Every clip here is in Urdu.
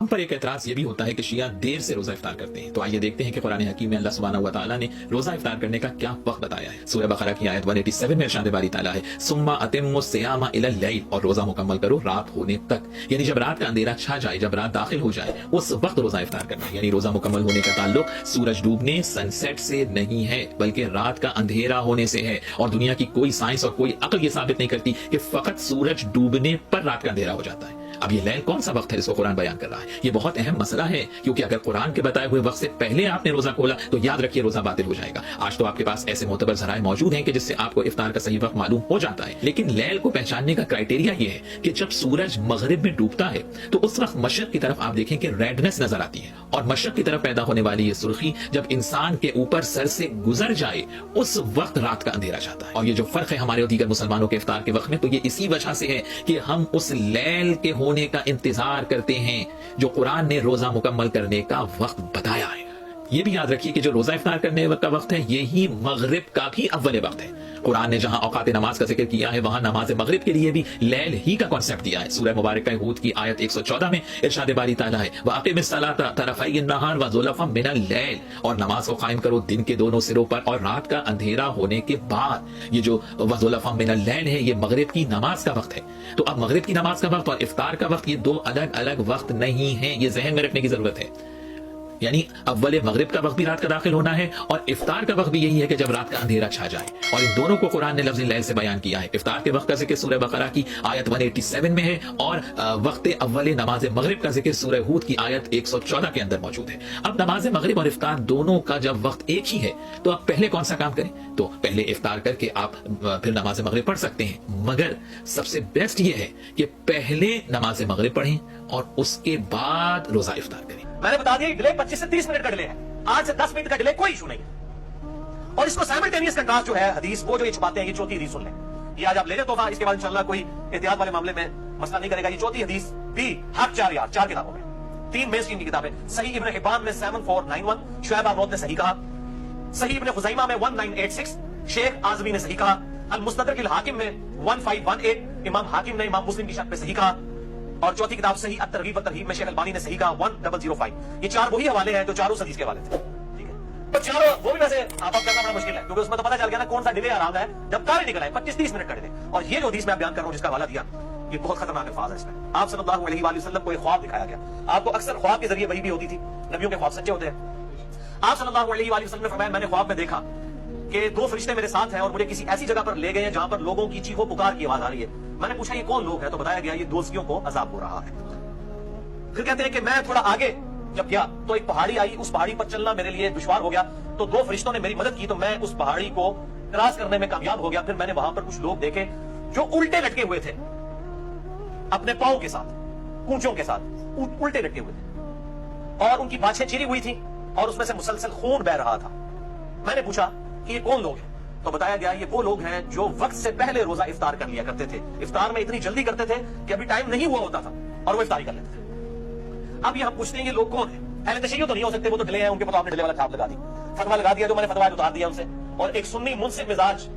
ہم پر ایک اعتراض یہ بھی ہوتا ہے کہ شیعہ دیر سے روزہ افطار کرتے ہیں، تو آئیے دیکھتے ہیں کہ قرآن حکیم میں اللہ سبحانہ و تعالیٰ نے روزہ افطار کرنے کا کیا وقت بتایا ہے۔ سورہ بقرہ کی آیت 187 میں ارشاد باری تعالیٰ ہے ثم اتموا الصیام الی اللیل، اور روزہ مکمل کرو رات ہونے تک، یعنی جب رات کا اندھیرا چھا جائے، جب رات داخل ہو جائے اس وقت روزہ افطار کرنا ہے۔ یعنی روزہ مکمل ہونے کا تعلق سورج ڈوبنے سن سیٹ سے نہیں ہے، بلکہ رات کا اندھیرا ہونے سے ہے، اور دنیا کی کوئی سائنس اور کوئی عقل یہ ثابت نہیں کرتی کہ فقط سورج ڈوبنے پر رات کا اندھیرا ہو جاتا ہے۔ اب یہ لیل کون سا وقت ہے جس کو قرآن بیان کر رہا ہے؟ یہ بہت اہم مسئلہ ہے، کیونکہ اگر قرآن کے بتائے ہوئے وقت سے پہلے آپ نے روزہ کھولا تو یاد رکھیے روزہ باطل ہو جائے گا۔ آج تو آپ کے پاس ایسے معتبر ذرائع موجود ہیں کہ جس سے آپ کو افطار کا صحیح وقت معلوم ہو جاتا ہے، لیکن لیل کو پہچاننے کا کرائٹیریا یہ ہے کہ جب سورج مغرب میں ڈوبتا ہے تو اس وقت مشرق کی طرف آپ دیکھیں کہ ریڈنس نظر آتی ہے، اور مشرق کی طرف پیدا ہونے والی یہ سرخی جب انسان کے اوپر سر سے گزر جائے اس وقت رات کا اندھیرا جاتا ہے۔ اور یہ جو فرق ہے ہمارے اور دیگر مسلمانوں کے افطار کے وقت میں، تو یہ اسی وجہ سے ہے کہ ہم اس لیل کے ہونے کا انتظار کرتے ہیں جو قرآن نے روزہ مکمل کرنے کا وقت بتایا ہے۔ یہ بھی یاد رکھیے کہ جو روزہ افطار کرنے کا وقت ہے یہی مغرب کا بھی اول وقت ہے۔ قرآن نے جہاں اوقات نماز کا ذکر کیا ہے وہاں نماز مغرب کے لیے بھی لیل ہی کا کانسیپٹ دیا ہے۔ سورہ مبارکہ ہود کی آیت 114 میں ارشاد باری تعالیٰ ہے وَأَقِمِ الصَّلَاةَ طَرَفَيِ النَّهَارِ وَزُلَفًا مِنَ اللَّيْلِ، اور نماز کو قائم کرو دن کے دونوں سروں پر اور رات کا اندھیرا ہونے کے بعد۔ یہ جو وَزُلَفًا مِنَ اللَّيْلِ ہے یہ مغرب کی نماز کا وقت ہے۔ تو اب مغرب کی نماز کا وقت اور افطار کا وقت یہ دو الگ الگ وقت نہیں ہیں، یہ ذہن میں رکھنے کی ضرورت ہے۔ یعنی اول مغرب کا وقت بھی رات کا داخل ہونا ہے، اور افطار کا وقت بھی یہی ہے کہ جب رات کا اندھیرا چھا جائے، اور ان دونوں کو قرآن نے لفظ لیل سے بیان کیا ہے۔ افطار کے وقت کا ذکر سورہ بقرہ کی آیت 187 میں ہے، اور وقت اول نماز مغرب کا ذکر سورہ ہود کی آیت 114 کے اندر موجود ہے۔ اب نماز مغرب اور افطار دونوں کا جب وقت ایک ہی ہے تو آپ پہلے کون سا کام کریں؟ تو پہلے افطار کر کے آپ پھر نماز مغرب پڑھ سکتے ہیں، مگر سب سے بیسٹ یہ ہے کہ پہلے نماز مغرب پڑھیں اور اس کے بعد روزہ افطار کریں۔ میں نے بتا دیا ڈیلے 25 سے 30 منٹ کا ڈیلے ہے، 8 سے 10 منٹ کا ڈیلے کوئی ایشو نہیں ہے۔ اور اس کو سائملٹینیس کنٹراسٹ جو ہے حدیث وہ جو یہ چھپاتے ہیں، یہ چوتھی حدیث سن لیں، یہ آج آپ لے لیں توفہ، اس کے بعد انشاءاللہ کوئی احتیاط والے معاملے میں مسئلہ نہیں کرے گا۔ یہ چوتھی حدیث بھی حق 4 کتابوں میں، 3 مین اسٹریم کی کتابیں، صحیح ابن حبان میں 7491، شعیب احمد نے صحیح کہا، صحیح ابن خزیمہ میں 1986، شیخ اعظمی نے صحیح کہا، المستدرک الحاکم میں 1518، امام حاکم نے امام مسلم کی شرح پہ صحیح کہا، اور چوتھی کتاب صحیح الترغیب والترہیب میں شیخ البانی نے صحیح کہا 1005۔ یہ 4 وہی حوالے ہیں جو چاروں حدیث کے حوالے تھے، ٹھیک ہے؟ تو چاروں وہ بھی ویسے آپ کرنا بڑا مشکل ہے، کیونکہ اس میں تو پتہ چل گیا نا کون سا ڈیلے آرام ہے جب تارے نکل آئے 25-30 منٹ کا ڈیلے۔ اور یہ جو حدیث میں بیان کر رہا ہوں جس کا حوالہ دیا، یہ بہت خطرناک الفاظ ہے اس میں۔ آپ صلی اللہ علیہ وآلہ وسلم کو ایک خواب دکھایا گیا، آپ کو اکثر خواب کے ذریعے وحی بھی ہوتی تھی، نبیوں کے خواب سچے ہوتے ہیں۔ آپ صلی اللہ علیہ وآلہ وسلم نے فرمایا میں نے خواب میں دیکھا کہ 2 فرشتے میرے ساتھ ہیں اور مجھے کسی ایسی جگہ پر لے گئے ہیں جہاں پر لوگوں کی چیخو پکار کی آواز آ رہی ہے۔ میں نے پوچھا یہ کون لوگ ہیں؟ تو بتایا گیا یہ دوزخیوں کو عذاب ہو رہا ہے۔ پھر کہتے ہیں کہ میں تھوڑا آگے جب گیا تو ایک پہاڑی آئی، اس پہاڑی پر چلنا میرے لیے دشوار ہو گیا، تو 2 فرشتوں نے میری مدد کی، تو میں اس پہاڑی کو کراس کرنے میں کامیاب ہو گیا۔ پھر میں نے وہاں پر کچھ لوگ دیکھے جو الٹے لٹکے ہوئے تھے، اپنے پاؤں کے ساتھ، کونچوں کے ساتھ الٹے لٹکے ہوئے تھے، اور ان کی باچھیں چری ہوئی تھی اور اس میں سے مسلسل خون بہ رہا تھا۔ میں نے پوچھا کہ یہ کون لوگ ہیں؟ تو بتایا گیا یہ وہ لوگ ہیں جو وقت سے پہلے روزہ افطار کر لیا کرتے تھے، افطار میں اتنی جلدی کرتے تھے کہ ابھی ٹائم نہیں ہوا ہوتا تھا اور وہ افطاری کر لیتے تھے۔ اب یہ ہم پوچھتے ہیں یہ لوگ کون ہیں؟ اہل تشیع تو نہیں ہو سکتے، وہ تو ڈلے ہیں، ان کے پاس آپ نے ڈلے والا چھاپ لگا دی، فتوا لگا دیا، جو میں نے فتوا اتار دیا ان سے، اور ایک سنی منصف مزاج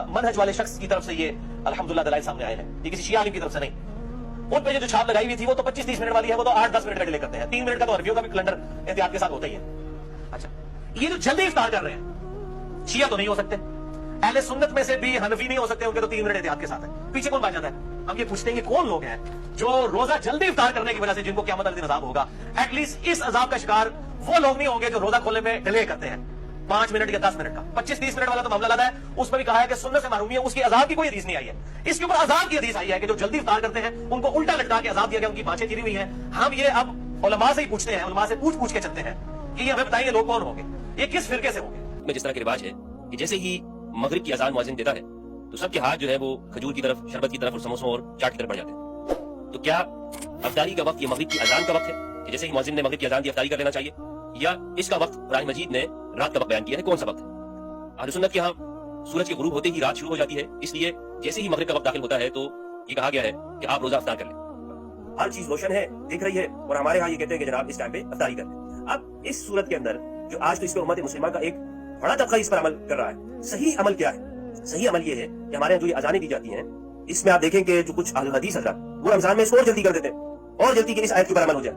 منہج والے شخص کی طرف سے یہ الحمدللہ دلائل سامنے آئے ہیں، یہ کسی شیعہ عالم کی طرف سے نہیں۔ ان پہ جو چھاپ لگائی ہوئی تھی وہ تو 25-30 منٹ والی ہے، وہ تو 8-10 منٹ کا ڈیلے کرتے ہیں، 3 منٹ کا تو عربیوں کا بھی کیلنڈر احتیاط کے ساتھ ہوتا ہی ہے۔ اچھا یہ جو جلدی افطار کر رہے ہیں شیعہ تو نہیں ہو سکتے، اہل سنت میں سے بھی حنفی نہیں ہو سکتے، ان کے تو 3 منٹ احتیاط کے ساتھ ہے۔ پیچھے کون بچ جاتا ہے؟ ہم یہ پوچھتے ہیں کہ کون لوگ ہیں جو روزہ جلدی افطار کرنے کی وجہ سے جن کو قیامت والے دن عذاب ہوگا۔ ایٹ لیسٹ اس عذاب کا شکار وہ لوگ نہیں ہوں گے جو روزہ کھولنے میں ڈیلے کرتے ہیں 5 منٹ یا 10 منٹ کا۔ 25-30 منٹ والا تو معاملہ لگا ہے، اس میں بھی کہا ہے کہ سنت سے محرومی ہے، اس کی عذاب کی کوئی حدیث نہیں آئی ہے۔ اس کے اوپر عذاب کی حدیث آئی ہے کہ جو جلدی افطار کرتے ہیں ان کو الٹا لٹکا کے عذاب دیا گیا، ان کی بانچیں چری ہوئی ہیں۔ ہم یہ اب علماء سے ہی پوچھتے ہیں، علماء سے پوچھ کے چلتے ہیں کہ یہ ہمیں بتائیں لوگ کون ہوں گے، یہ کس فرقے سے ہوں گے۔ میں جس طرح کے رواج ہے کہ جیسے ہی مغرب کی اذان مؤذن دیتا ہے تو سب کے ہاتھ جو ہے وہ کھجور کی طرف، شربت کی طرف اور سموسوں اور چاٹ کی طرف بڑھ جاتے ہیں۔ تو کیا افطاری کا وقت یہ مغرب کی اذان کا وقت ہے کہ جیسے ہی مؤذن نے مغرب کی اذان دی افطاری کر لینا چاہیے، یا اس کا وقت قرآن مجید نے رات کا وقت بیان کیا ہے؟ کون سا وقت ہے؟ اہل سنت کے یہاں سورج کے غروب ہوتے ہی رات شروع ہو جاتی ہے، اس لیے جیسے ہی مغرب کا وقت داخل ہوتا ہے تو یہ کہا گیا ہے کہ آپ روزہ افطار کر لیں۔ ہر چیز روشن ہے، دکھ رہی ہے، اور ہمارے ہاں یہ کہتے ہیں کہ جناب اس ٹائم پہ افطاری کر لیں۔ اب اس صورت کے اندر جو آج تو اس پہ امت مسلمہ کا ایک بڑا طبقہ اس پر عمل کر رہا ہے، صحیح عمل کیا ہے؟ صحیح عمل یہ ہے کہ ہمارے جو یہ اذانیں دی جاتی ہیں اس میں آپ دیکھیں کہ جو کچھ اہل حدیث حضرات وہ رمضان میں اس کو اور جلدی کر دیتے ہیں، اور جلدی کہ اس آیت کے اوپر عمل ہو جائے،